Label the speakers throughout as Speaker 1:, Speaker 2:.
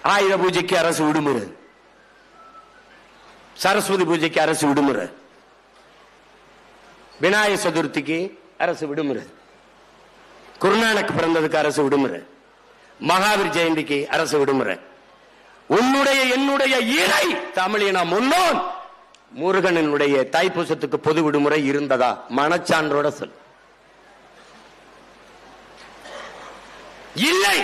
Speaker 1: ஆயுத பூஜைக்கு அரசு விடுமுறை, சரஸ்வதி பூஜைக்கு அரசு விடுமுறை, விநாயகர் சதுர்த்திக்கு அரசு விடுமுறை, குருநானக் பிறந்ததுக்கு அரசு விடுமுறை, மகாவீர் ஜெயந்திக்கு அரசு விடுமுறை. உன்னுடைய என்னுடைய இறை தமிழின முன்னோன் முருகனுடைய தைப்பூசத்துக்கு பொது விடுமுறை இருந்ததா? மனச்சான்றோட சொல். இல்லை.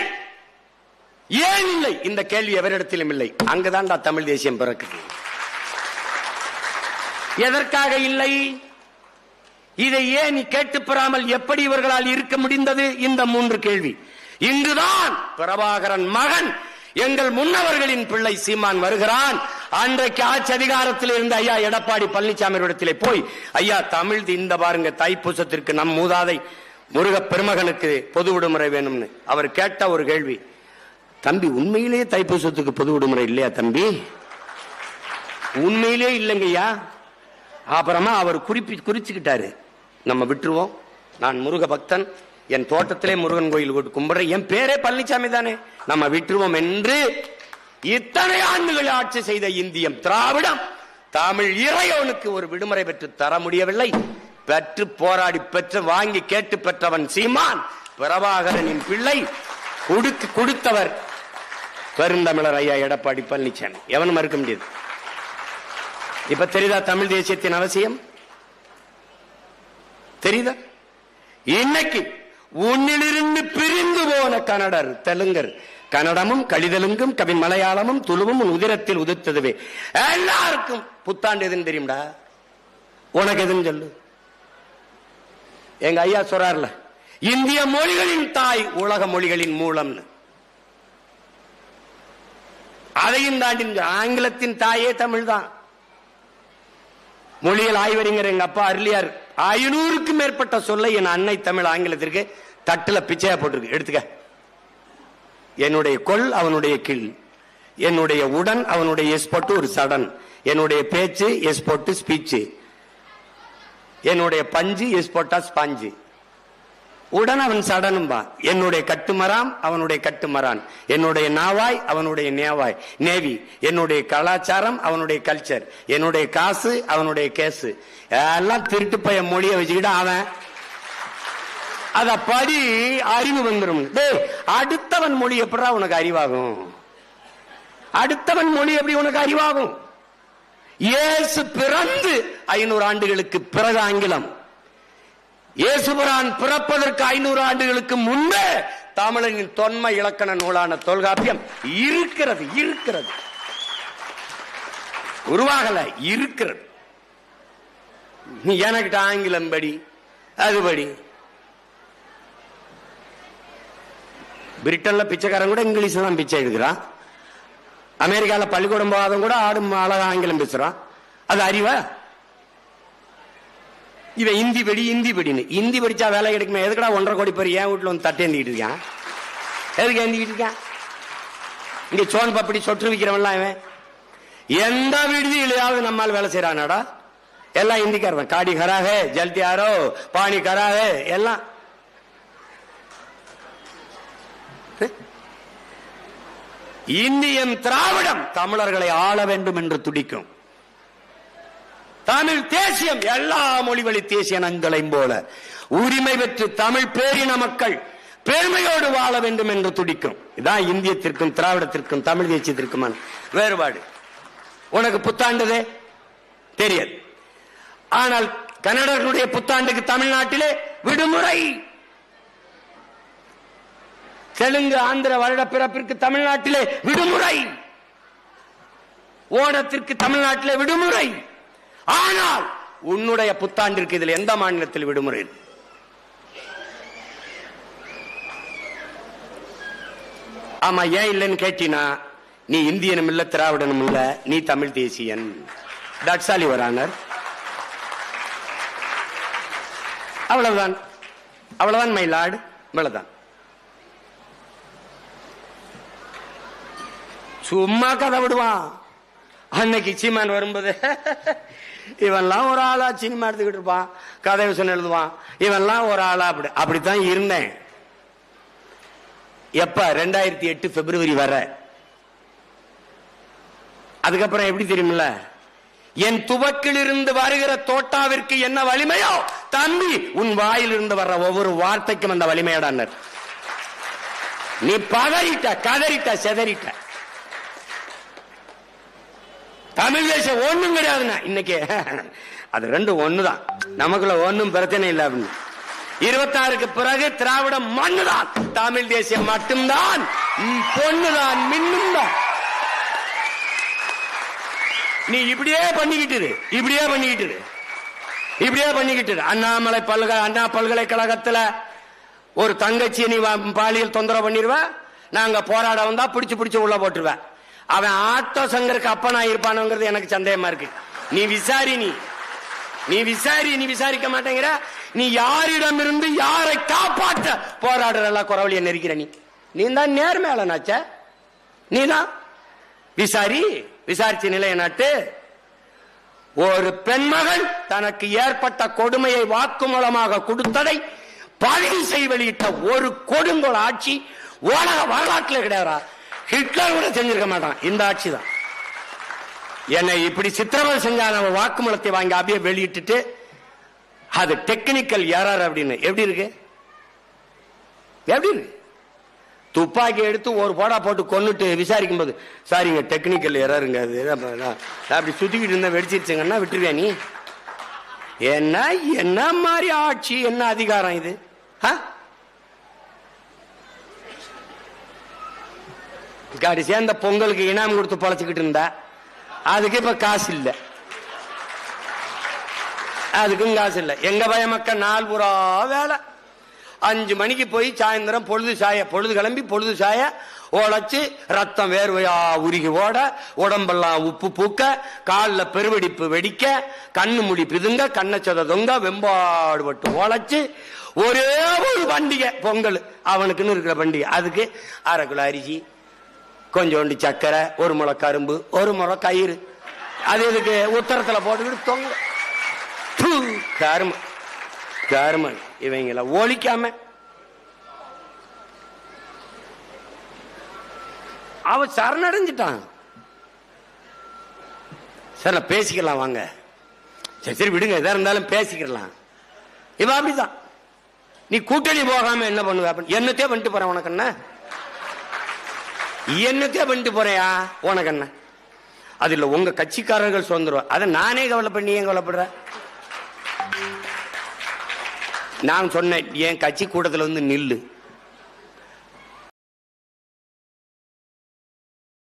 Speaker 1: ஏன் இல்லை? இந்த கேள்வி எவரிடத்திலும் இல்லை. அங்குதான் தமிழ் தேசியம் பிறக்குது. எதற்காக இல்லை? இதை ஏன் நீ கேட்டு பெறாமல் எப்படி இவர்களால் இருக்க முடிந்தது? இந்த 3 கேள்வி. இங்குதான் பிரபாகரன் மகன் எங்கள் முன்னவர்களின் பிள்ளை சீமான் வருகிறான். அன்றைக்கு ஆட்சி அதிகாரத்தில் இருந்த ஐயா எடப்பாடி பழனிசாமி இடத்திலே போய், ஐயா தமிழ் இந்த பாருங்க தைப்பூசத்திற்கு நம் மூதாதை முருக பெருமகனுக்கு பொது விடுமுறை வேணும்னு அவர் கேட்ட ஒரு கேள்வி, தம்பி உண்மையிலேயே தைப்பூசத்துக்கு பொது விடுமுறை இல்லையா தம்பி? உண்மையிலே இல்லைங்கய்யா. அப்புறமா அவர் குறிச்சுக்கிட்டாரு, நம்ம விட்டுருவோம், நான் முருக பக்தன், என் தோட்டத்திலே முருகன் கோயில் கும்பிடுறேன், என் பேரே பழனிசாமி தானே, நம்ம விட்டுருவோம் என்று இத்தனை ஆண்டுகள் ஆட்சி செய்த இந்தியம் திராவிடம் தமிழ் இறைவனுக்கு ஒரு விடுமுறை பெற்று தர முடியவில்லை. பெற்று போராடி பெற்று வாங்கி கேட்டு பெற்றவன் சீமான் பிரபாகரனின் பிள்ளை. கொடுத்தவர் பெருந்தமிழர் ஐயா எடப்பாடி பழனிசாமி. எவனும் மறுக்க முடியாது. இப்ப தெரியுதா தமிழ் தேசியத்தின் அவசியம்? தெரியுதா? இன்னைக்கு உன்னிலிருந்து பிரிந்து போன கன்னடர் தெலுங்கர், கன்னடமும் கலிதெலுங்கும் கவி மலையாளமும் துளுவும் உதிரத்தில் உதிர்த்ததுவே. எல்லாருக்கும் புத்தாண்டு எதுன்னு தெரியும்டா. உனக்கு எதுன்னு சொல்லு. எங்க ஐயா சொல்றாருல, இந்திய மொழிகளின் தாய் உலக மொழிகளின் மூலம்னு. அதையும் தாண்டி ஆங்கிலத்தின் தாயே தமிழ் தான். மொழியில் ஆய்வறிஞர் எங்க அப்பா அருளியார் 500க்கும் மேற்பட்ட சொல்லை என் அன்னை தமிழ் ஆங்கிலத்திற்கு தட்டுல பிச்சையா போட்டிருக்கு. எடுத்துக்க. என்னுடைய கொல் அவனுடைய கிள், என்னுடைய உடன் அவனுடைய எஸ் போட்டு ஒரு சடன், என்னுடைய பேச்சு எஸ் போட்டு ஸ்பீச்சு, என்னுடைய பஞ்சு எஸ் போட்டா ஸ்பாஞ்சு, உடன் அவன் சடனும்பா. என்னுடைய கட்டுமராம் அவனுடைய கட்டுமரான், என்னுடைய நாவாய் அவனுடைய நேவாய் நேவி, என்னுடைய கலாச்சாரம் அவனுடைய கல்ச்சர், என்னுடைய காசு அவனுடைய கேசு. எல்லாம் திருட்டு பைய மொழியை வச்சுக்கிட்டு அவன் அத படி அறிவு வந்துடும். அடுத்தவன் மொழி எப்படா உனக்கு அறிவாகும்? அடுத்தவன் மொழி எப்படி உனக்கு அறிவாகும்? இயேசு பிறந்து 500 ஆண்டுகளுக்கு பிறகு ஆங்கிலம், இயேசுபிரான் பிறப்பதற்கு 500 ஆண்டுகளுக்கு முன்பே தமிழனின் தொன்மை இலக்கண நூலான தொல்காப்பியம் இருக்கிறது. இருக்கிறது, உருவாகல, இருக்கிறது. நீ எனக்கிட்ட ஆங்கிலம் படி, அதுபடி. பிரிட்டன்ல பிச்சைக்காரன் கூட இங்கிலீஷ்ல தான் பிச்சை எடுக்கிறான். அமெரிக்கால பள்ளிக்கூடம் போகாதவன் கூட ஆடும் அழகா ஆங்கிலம் பேசுறான். அது அறிவா? இவன் இந்தி படி இந்தி படின்னு. இந்தி படிச்சா வேலை கிடைக்குமா? எதுக்கடா 1.5 கோடி பேர் என் வீட்டுல வந்து தட்டு ஏந்திக்கிட்டு இருக்கான்? எதுக்கு ஏந்திக்கிட்டு இருக்கான்? இங்க சோன் பப்படி சொற்று விற்கிறவன்லாம் இவன். எந்த விடுதியிலையாவது நம்மால் வேலை செய்யறானாடா? எல்லாம் இந்திக்காரன். காடி கராக, ஜல்தி ஆரோ, பாணி கராக, எல்லாம். இந்தியம் திராவிடம் தமிழர்களை ஆள வேண்டும் என்று துடிக்கும். தமிழ் தேசியம் எல்லா மொழிவழி தேசிய இனங்களையும் போல உரிமை பெற்று தமிழ் பேரின மக்கள் பெருமையோடு வாழ வேண்டும் என்று துடிக்கும். இதான் இந்தியத்திற்கும் திராவிடத்திற்கும் தமிழ் தேசியத்திற்குமான வேறுபாடு. உனக்கு புத்தாண்டுதே தெரியாது. ஆனால் கன்னடர்களுடைய புத்தாண்டுக்கு தமிழ்நாட்டிலே விடுமுறை. தெலுங்கு ஆந்திர வருட பிறப்பிற்கு தமிழ்நாட்டிலே விடுமுறை. ஓணத்திற்கு தமிழ்நாட்டிலே விடுமுறை. ஆனால் உன்னுடைய புத்தாண்டிற்கு இதில் எந்த மாநிலத்தில் விடுமுறை? ஆமா, ஏன் இல்லைன்னு கேட்டீனா, நீ இந்தியனும் இல்ல திராவிடனும் இல்ல, நீ தமிழ் தேசியன். That's all your honour. அவ்வளவுதான், அவ்வளவுதான் மை லார்ட், இவ்வளவுதான். சும்மா கதை விடுவான். அன்னைக்கு சீமான் வரும்போது இவன்லாம் ஒரு ஆளா சினிமா எடுத்துக்கிட்டு இருப்பான், கதை விஷயம் எழுதுவான், இவன்லாம் ஒரு ஆளா. அப்படித்தான் இருந்தேன். எப்ப 2008 பிப்ரவரி வர அதுக்கப்புறம் எப்படி தெரியுமில்ல, என் துவக்கிலிருந்து வருகிற தோட்டாவிற்கு என்ன வலிமையோ தம்பி உன் வாயிலிருந்து வர்ற ஒவ்வொரு வார்த்தைக்கும் அந்த வலிமையடான்னர். நீ பதறிட்ட, கதறிட்ட, செதறிட்ட. தமிழ் தேசம் ஒண்ணும் கிடையாதுன்னா இன்னைக்கு அது ரெண்டும் ஒண்ணுதான், நமக்குள்ள ஒண்ணும் பிரச்சனை இல்லை அப்படின்னு. 26க்கு பிறகு திராவிடம் மண்ணுதான், தமிழ் தேசியம் மட்டும்தான் பொண்ணுதான், மின்னும் தான். நீ இப்படியே பண்ணிக்கிட்டு அண்ணாமலை அண்ணா பல்கலைக்கழகத்துல ஒரு தங்கச்சி நீ பாலியல் தொந்தரவு பண்ணிருவ, நாங்க போராட வந்தா பிடிச்சு உள்ள போட்டுருவேன். அவன் ஆட்டோ சங்கருக்கு அப்பனா இருப்பானுங்கிறது எனக்கு சந்தேகமா இருக்கு. நீ விசாரிக்க மாட்டேங்கிற. நீ யாரிடம் இருந்து யாரை காப்பாற்ற போராடுற குறவழிய நெருக்கிற நீ தான் நேர்மையாளனாச்ச. நீ தான் விசாரிச்சு நிலைய நாட்டு. ஒரு பெண்மகள் தனக்கு ஏற்பட்ட கொடுமையை வாக்குமூலமாக கொடுத்ததை பதிவு செய்ய வெளியிட்ட ஒரு கொடுங்கோல் ஆட்சி உலக வரலாற்றில் கிடையாதா? ஹிட்லர் கூட செஞ்சிருக்க மாட்டான். இந்த ஆட்சி தான் என்னை இப்படி சித்திரவதை செஞ்சான வாக்குமூலத்தை வாங்கி அப்படியே வெளியிட்டு அது டெக்னிக்கல் எரர் அப்படின்னு எப்படி இருக்கு? துப்பாக்கி எடுத்து ஒரு போடா போட்டு கொன்னுட்டு விசாரிக்கும் போது சாரிங்க டெக்னிக்கல் எரருங்க, அது அப்படி சுத்திக்கிட்டு இருந்தா வெடிச்சிருச்சுங்கன்னா விட்டுருவியா நீ? என்ன மாதிரி ஆட்சி, என்ன அதிகாரம் இது? கடைசியா அந்த பொங்கலுக்கு இனாம் கொடுத்து பொழைச்சுக்கிட்டு இருந்தா அதுக்கு இப்ப காசு இல்ல, அதுக்கும் காசு இல்ல. எங்க பய மக்கள் நாள் பூரா வேலை. 5 மணிக்கு போய் சாயந்தரம் பொழுது கிளம்பி பொழுது சாய உழைச்சு ரத்தம் வேர்வையா உருகி ஓட, உடம்பெல்லாம் உப்பு பூக்க, காலில் பெருவெடிப்பு வெடிக்க, கண்ணு முடி பிதுங்க, கண்ணச்சத தொங்க, வெம்பாடுபட்டு உழைச்சு ஒரே ஒரு பண்டிகை பொங்கல் அவனுக்குன்னு இருக்கிற பண்டிகை. அதுக்கு 1/2 கிலோ அரிசி, கொஞ்சோண்டு சக்கரை, 1 முளை கரும்பு, 1 முளை கயிறு, அது இதுக்கு உத்தரத்துல போட்டுக்கிட்டு தொங்க. கருமன் இவங்கள ஒழிக்காம அவ சரணடைஞ்சிட்டான். சரி பேசிக்கலாம் வாங்க, சரி விடுங்க, எதா இருந்தாலும் பேசிக்கலாம். இவ அப்படிதான். நீ கூட்டணி போகாம என்ன பண்ணுவ? என்னத்தே பண்ணிட்டு போறேன் உனக்கு என்ன? என்னத்தே பண்ணிட்டு போறியா உனக்கு என்ன? அது இல்ல உங்க கட்சிக்காரர்கள் சுதந்திரம், அதை நானே கவலைப்பண்ணி ஏன் கவலைப்படுற? நான் சொன்னேன் என் கட்சி கூட்டத்தில் வந்து நில்லு,